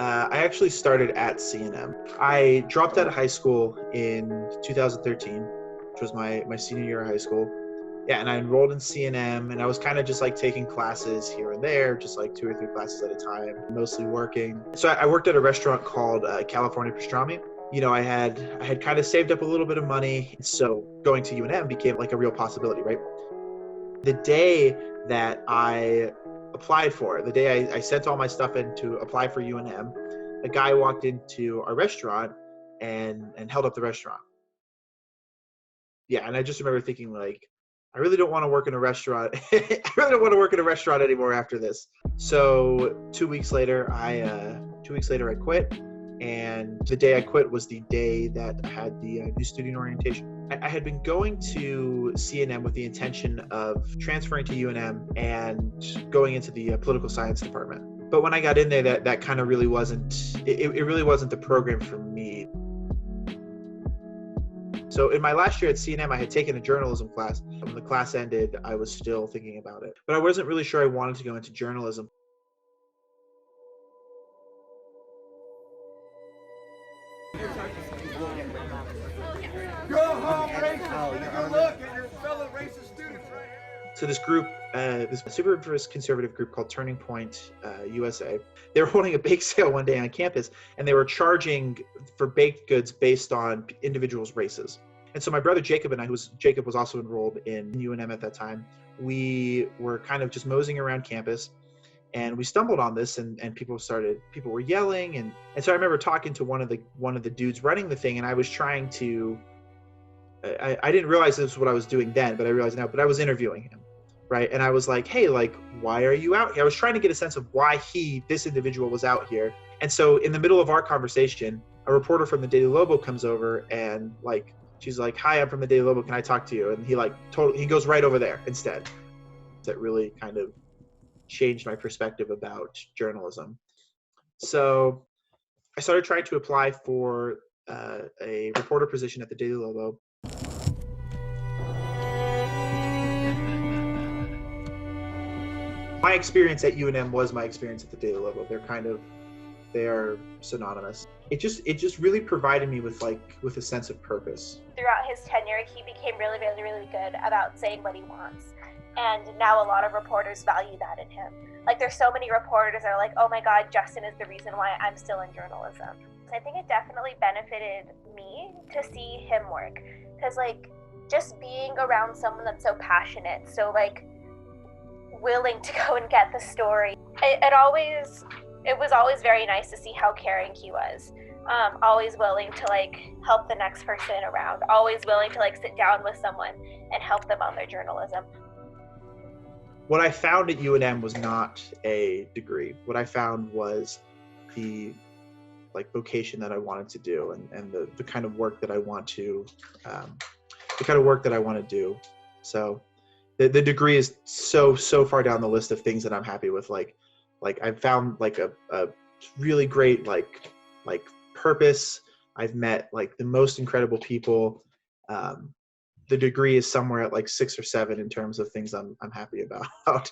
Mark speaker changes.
Speaker 1: I actually started at UNM. I dropped out of high school in 2013, which was my senior year of high school. Yeah, and I enrolled in UNM, and I was kind of just like taking classes here and there, just like 2 or 3 classes at a time, mostly working. So I worked at a restaurant called California Pastrami. I had kind of saved up a little bit of money, so going to UNM became like a real possibility, right? The day that I applied for it, the day I sent all my stuff in to apply for UNM, a guy walked into our restaurant and held up the restaurant. Yeah, and I just remember thinking like, I really don't want to work in a restaurant. I really don't want to work in a restaurant anymore after this. So 2 weeks later, I quit. And the day I quit was the day that I had the new student orientation. I had been going to UNM with the intention of transferring to UNM and going into the political science department. But when I got in there, that kind of really wasn't, it really wasn't the program for me. So in my last year at UNM, I had taken a journalism class. When the class ended, I was still thinking about it. But I wasn't really sure I wanted to go into journalism.
Speaker 2: Go home, racist. Go look at your fellow racist students right here.
Speaker 1: So this group, this super conservative group called Turning Point USA, they were holding a bake sale one day on campus, and they were charging for baked goods based on individuals' races. And so my brother Jacob and I, Jacob was also enrolled in UNM at that time, we were kind of just moseying around campus, and we stumbled on this, and people were yelling, and so I remember talking to one of the dudes running the thing, and I was trying to, I didn't realize this was what I was doing then, but I realize now, but I was interviewing him, right? And I was like, hey, like, why are you out here? I was trying to get a sense of why this individual was out here. And so in the middle of our conversation, a reporter from the Daily Lobo comes over, and like, she's like, hi, I'm from the Daily Lobo, can I talk to you? And he goes right over there instead. That really kind of changed my perspective about journalism. So I started trying to apply for a reporter position at the Daily Lobo. My experience at UNM was my experience at the Daily Lobo. They are synonymous. It just really provided me with a sense of purpose.
Speaker 3: Throughout his tenure, he became really, really, really good about saying what he wants. And now a lot of reporters value that in him. Like, there's so many reporters that are like, oh my God, Justin is the reason why I'm still in journalism. I think it definitely benefited me to see him work. Because, like, just being around someone that's so passionate, so, like, willing to go and get the story, it was always very nice to see how caring he was. Always willing to, like, help the next person around. Always willing to, like, sit down with someone and help them on their journalism.
Speaker 1: What I found at UNM was not a degree. What I found was the vocation that I wanted to do, and the kind of work that I want to do. So the degree is so far down the list of things that I'm happy with. Like I've found like a really great like purpose. I've met like the most incredible people. The degree is somewhere at like 6 or 7 in terms of things I'm happy about.